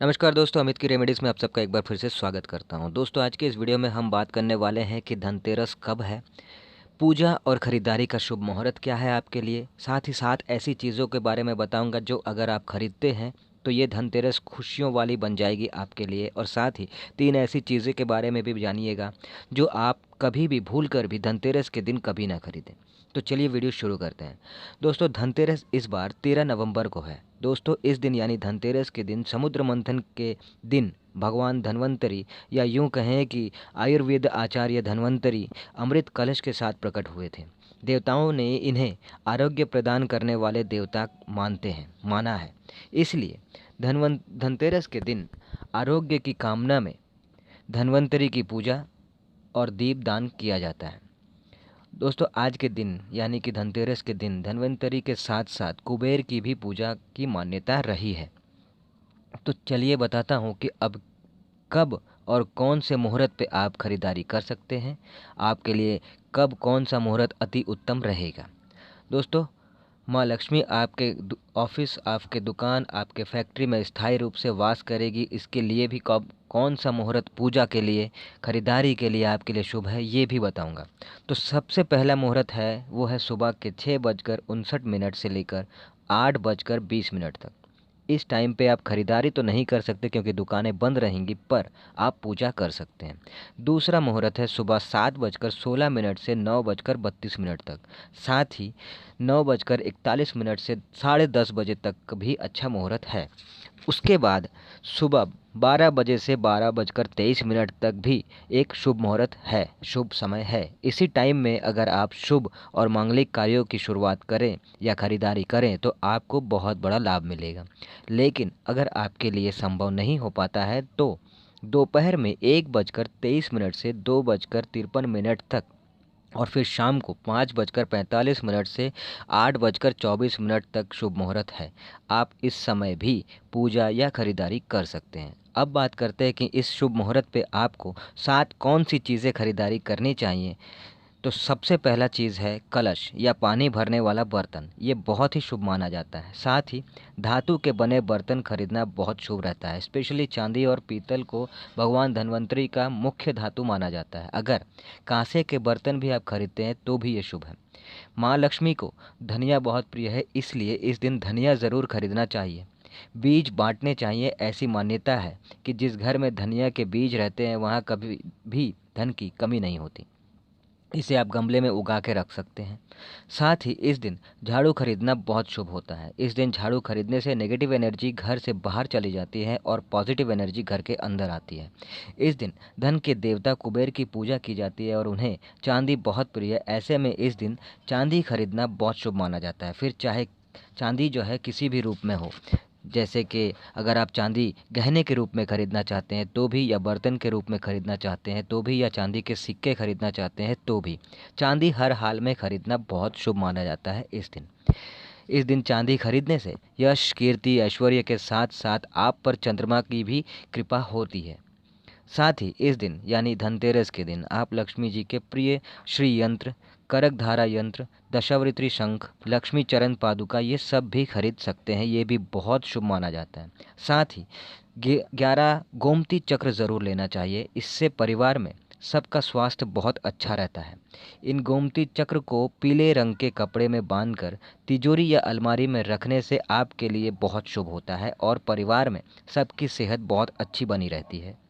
नमस्कार दोस्तों, अमित की रेमेडीज़ में आप सबका एक बार फिर से स्वागत करता हूं। दोस्तों, आज के इस वीडियो में हम बात करने वाले हैं कि धनतेरस कब है, पूजा और ख़रीदारी का शुभ मुहूर्त क्या है आपके लिए। साथ ही साथ ऐसी चीज़ों के बारे में बताऊंगा जो अगर आप खरीदते हैं तो ये धनतेरस खुशियों वाली बन जाएगी आपके लिए। और साथ ही 3 ऐसी चीज़ें के बारे में भी जानिएगा जो आप कभी भी भूल कर भी धनतेरस के दिन कभी ना खरीदें। तो चलिए वीडियो शुरू करते हैं। दोस्तों, धनतेरस इस बार 13 नवंबर को है। दोस्तों, इस दिन यानी धनतेरस के दिन समुद्र मंथन के दिन भगवान धन्वंतरी, या यूँ कहें कि आयुर्वेद आचार्य धन्वंतरी, अमृत कलश के साथ प्रकट हुए थे। देवताओं ने इन्हें आरोग्य प्रदान करने वाले देवता माना है। इसलिए धनतेरस के दिन आरोग्य की कामना में धन्वंतरी की पूजा और दीपदान किया जाता है। दोस्तों, आज के दिन यानी कि धनतेरस के दिन धन्वंतरी के साथ साथ कुबेर की भी पूजा की मान्यता रही है। तो चलिए बताता हूँ कि अब कब और कौन से मुहूर्त पे आप खरीदारी कर सकते हैं। आपके लिए कब कौन सा मुहूर्त अति उत्तम रहेगा। दोस्तों, माँ लक्ष्मी आपके ऑफिस, आपके दुकान, आपके फैक्ट्री में स्थायी रूप से वास करेगी। इसके लिए भी कब कौन सा मुहूर्त पूजा के लिए, खरीदारी के लिए आपके लिए शुभ है, ये भी बताऊंगा। तो सबसे पहला मुहूर्त है वो है सुबह के 6:59 से लेकर 8:20 तक। इस टाइम पे आप खरीदारी तो नहीं कर सकते क्योंकि दुकानें बंद रहेंगी, पर आप पूजा कर सकते हैं। दूसरा मुहूर्त है सुबह 7:16 से 9:32 तक। साथ ही 9:41 से 10:30 तक भी अच्छा मुहूर्त है। उसके बाद सुबह 12 बजे से 12:23 तक भी एक शुभ मुहूर्त है, शुभ समय है। इसी टाइम में अगर आप शुभ और मांगलिक कार्यों की शुरुआत करें या खरीदारी करें तो आपको बहुत बड़ा लाभ मिलेगा। लेकिन अगर आपके लिए संभव नहीं हो पाता है तो दोपहर में 1:23 से 2:53 तक, और फिर शाम को 5:45 से 8:24 तक शुभ मुहूर्त है। आप इस समय भी पूजा या खरीदारी कर सकते हैं। अब बात करते हैं कि इस शुभ मुहूर्त पे आपको 7 कौन सी चीज़ें खरीदारी करनी चाहिए। तो सबसे पहला चीज़ है कलश या पानी भरने वाला बर्तन। ये बहुत ही शुभ माना जाता है। साथ ही धातु के बने बर्तन खरीदना बहुत शुभ रहता है। स्पेशली चांदी और पीतल को भगवान धन्वंतरी का मुख्य धातु माना जाता है। अगर कांसे के बर्तन भी आप खरीदते हैं तो भी ये शुभ है। माँ लक्ष्मी को धनिया बहुत प्रिय है, इसलिए इस दिन धनिया ज़रूर खरीदना चाहिए। बीज बांटने चाहिए। ऐसी मान्यता है कि जिस घर में धनिया के बीज रहते हैं वहाँ कभी भी धन की कमी नहीं होती। इसे आप गमले में उगा के रख सकते हैं। साथ ही इस दिन झाड़ू खरीदना बहुत शुभ होता है। इस दिन झाड़ू खरीदने से नेगेटिव एनर्जी घर से बाहर चली जाती है और पॉजिटिव एनर्जी घर के अंदर आती है। इस दिन धन के देवता कुबेर की पूजा की जाती है और उन्हें चांदी बहुत प्रिय है। ऐसे में इस दिन चांदी खरीदना बहुत शुभ माना जाता है। फिर चाहे चांदी जो है किसी भी रूप में हो, जैसे कि अगर आप चांदी गहने के रूप में खरीदना चाहते हैं तो भी, या बर्तन के रूप में खरीदना चाहते हैं तो भी, या चांदी के सिक्के खरीदना चाहते हैं तो भी, चांदी हर हाल में खरीदना बहुत शुभ माना जाता है। इस दिन चांदी खरीदने से यश, कीर्ति, ऐश्वर्य के साथ साथ आप पर चंद्रमा की भी कृपा होती है। साथ ही इस दिन यानी धनतेरस के दिन आप लक्ष्मी जी के प्रिय श्री यंत्र, करक धारा यंत्र, दशावृत्रि शंख, लक्ष्मी चरण पादुका, ये सब भी खरीद सकते हैं। ये भी बहुत शुभ माना जाता है। साथ ही 11 गोमती चक्र ज़रूर लेना चाहिए। इससे परिवार में सबका स्वास्थ्य बहुत अच्छा रहता है। इन गोमती चक्र को पीले रंग के कपड़े में बांधकर तिजोरी या अलमारी में रखने से आपके लिए बहुत शुभ होता है और परिवार में सबकी सेहत बहुत अच्छी बनी रहती है।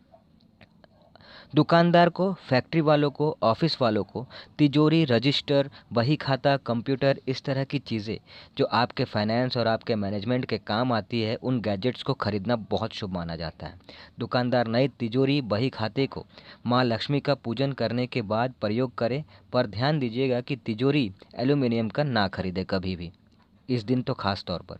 दुकानदार को, फैक्ट्री वालों को, ऑफिस वालों को तिजोरी, रजिस्टर, बही खाता, कंप्यूटर, इस तरह की चीज़ें जो आपके फाइनेंस और आपके मैनेजमेंट के काम आती है, उन गैजेट्स को खरीदना बहुत शुभ माना जाता है। दुकानदार नई तिजोरी, बही खाते को माँ लक्ष्मी का पूजन करने के बाद प्रयोग करें, पर ध्यान दीजिएगा कि तिजोरी एल्यूमिनियम का ना खरीदे कभी भी, इस दिन तो खास तौर पर।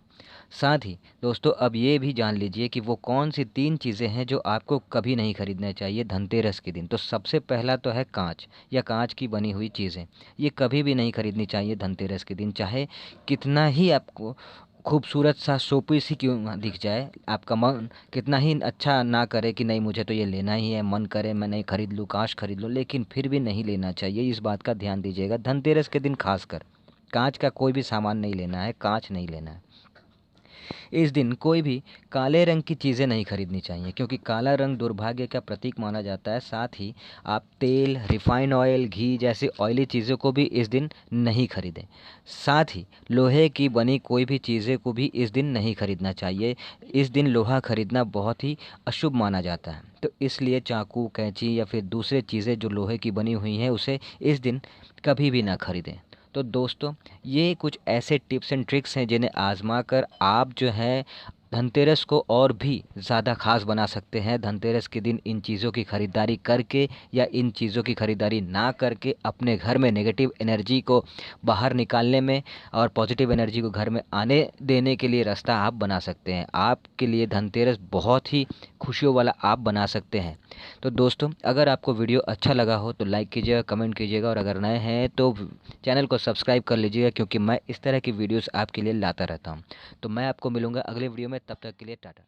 साथ ही दोस्तों, अब ये भी जान लीजिए कि वो कौन सी 3 चीज़ें हैं जो आपको कभी नहीं खरीदना चाहिए धनतेरस के दिन। तो सबसे पहला तो है कांच या कांच की बनी हुई चीज़ें। ये कभी भी नहीं खरीदनी चाहिए धनतेरस के दिन, चाहे कितना ही आपको खूबसूरत सा शोपीस ही क्यों ना दिख जाए। आपका मन कितना ही अच्छा ना करे कि नहीं मुझे तो ये लेना ही है, मन करे मैं नहीं खरीद लूँ, काश खरीद लूँ, लेकिन फिर भी नहीं लेना चाहिए। इस बात का ध्यान दीजिएगा। धनतेरस के दिन खासकर कांच का कोई भी सामान नहीं लेना है, कांच नहीं लेना है। इस दिन कोई भी काले रंग की चीज़ें नहीं खरीदनी चाहिए, क्योंकि काला रंग दुर्भाग्य का प्रतीक माना जाता है। साथ ही आप तेल, रिफाइंड ऑयल, घी जैसी ऑयली चीज़ों को भी इस दिन नहीं खरीदें। साथ ही लोहे की बनी कोई भी चीज़ें को भी इस दिन नहीं खरीदना चाहिए। इस दिन लोहा खरीदना बहुत ही अशुभ माना जाता है, तो इसलिए चाकू, कैंची या फिर दूसरे चीज़ें जो लोहे की बनी हुई हैं उसे इस दिन कभी भी ना खरीदें। तो दोस्तों, ये कुछ ऐसे टिप्स एंड ट्रिक्स हैं जिन्हें आज़मा कर आप जो है धनतेरस को और भी ज़्यादा ख़ास बना सकते हैं। धनतेरस के दिन इन चीज़ों की ख़रीदारी करके या इन चीज़ों की ख़रीदारी ना करके अपने घर में नेगेटिव एनर्जी को बाहर निकालने में और पॉजिटिव एनर्जी को घर में आने देने के लिए रास्ता आप बना सकते हैं। आपके लिए धनतेरस बहुत ही खुशियों वाला आप बना सकते हैं। तो दोस्तों, अगर आपको वीडियो अच्छा लगा हो तो लाइक कीजिएगा, कमेंट कीजिएगा, और अगर नए हैं तो चैनल को सब्सक्राइब कर लीजिएगा, क्योंकि मैं इस तरह की वीडियोस आपके लिए लाता रहता हूं। तो मैं आपको मिलूंगा अगले वीडियो में, तब तक के लिए टाटा।